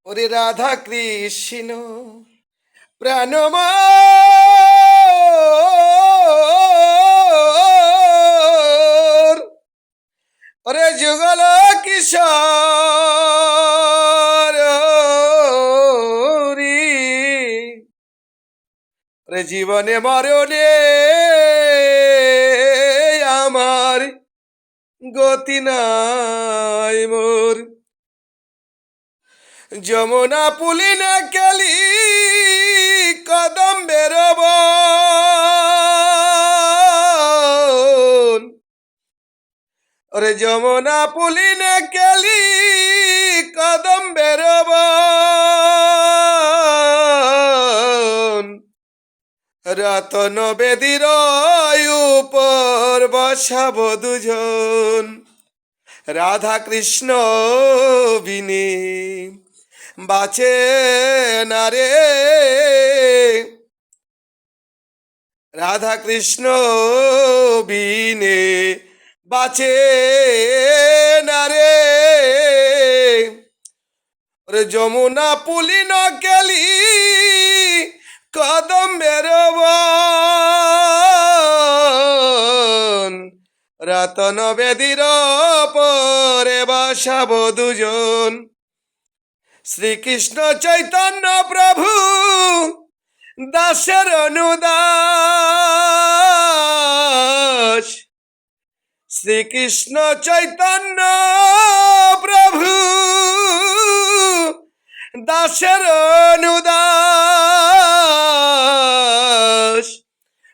ওরে রাধা কৃষ্ণ প্রাণম ওরে যুগল কিশোর রে। ওরে জীবনে মরণে আমার গতি নাই মোর, যমুনা পুলিনে কেলি কদম বেরব, ওরে যমুনা পুলিনে কেলি কদম বেরব, রতন বেদির উপর বসাব দুজন, রাধা কৃষ্ণ বিনে বাঁচে না রে, রাধা কৃষ্ণ বিনে বাঁচে না রে। ওরে যমুনা পুলিন কেলি কদম বেরব, রতন বেদির পরে বসাব দুজন, শ্রীকৃষ্ণ চৈতন্য প্রভু দাসের অনুদাস, শ্রীকৃষ্ণ চৈতন্য প্রভু দাসের অনুদাস,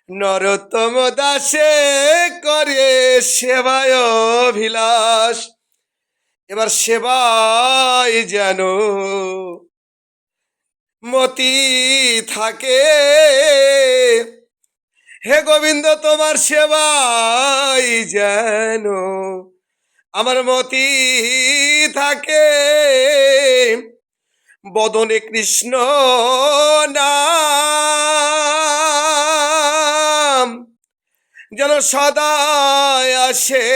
নরোত্তম দাসে করে সেবায় অভিলাষ। এবার সেবায় যেন মতি থাকে, হে গোবিন্দ তোমার সেবায় যেন আমার মতি থাকে, বদনে কৃষ্ণ নাম যেন সদায় আসে,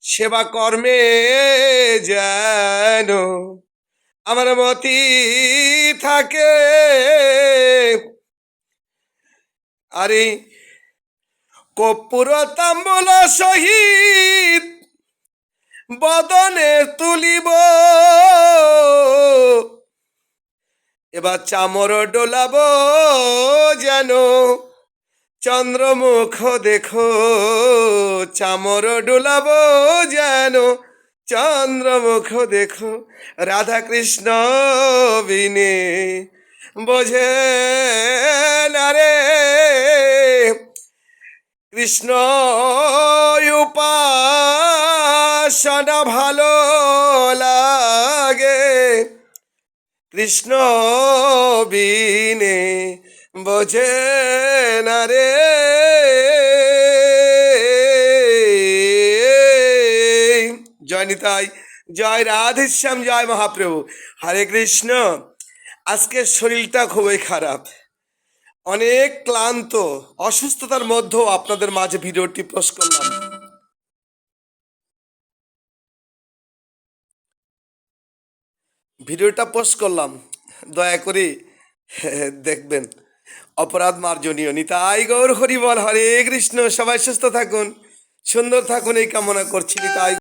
সেবা কর্মে যেন আমার মতি থাকে। আরে কর্পূর তাম্বুল সহিত বদনে তুলিব, এবার চামর ডোলাব যেন চন্দ্রমুখ দেখো, চামর ডোলাব যেন চন্দ্রমুখ দেখো, রাধা কৃষ্ণ বিনে বোঝে না রে, কৃষ্ণ উপাসনা ভালো লাগে, কৃষ্ণ বিনে বোঝে না রে। জয় নিতাই, জয় রাধেশ্যাম, জয় মহাপ্রভু, হরে কৃষ্ণ। আজকে শরীরটা খুবই খারাপ, অনেক ক্লান্ত, অসুস্থতার মধ্যেও আপনাদের মাঝে ভিডিওটি পোস্ট করলাম। ভিডিওটা পোস্ট করলাম, দয়া করে দেখবেন, অপরাধ মার্জনীয়। নিতাই গৌর হরি বল, হরে কৃষ্ণ। সবাই সুস্থ থাকুন, সুন্দর থাকুন, এই কামনা করছি। নিতাই।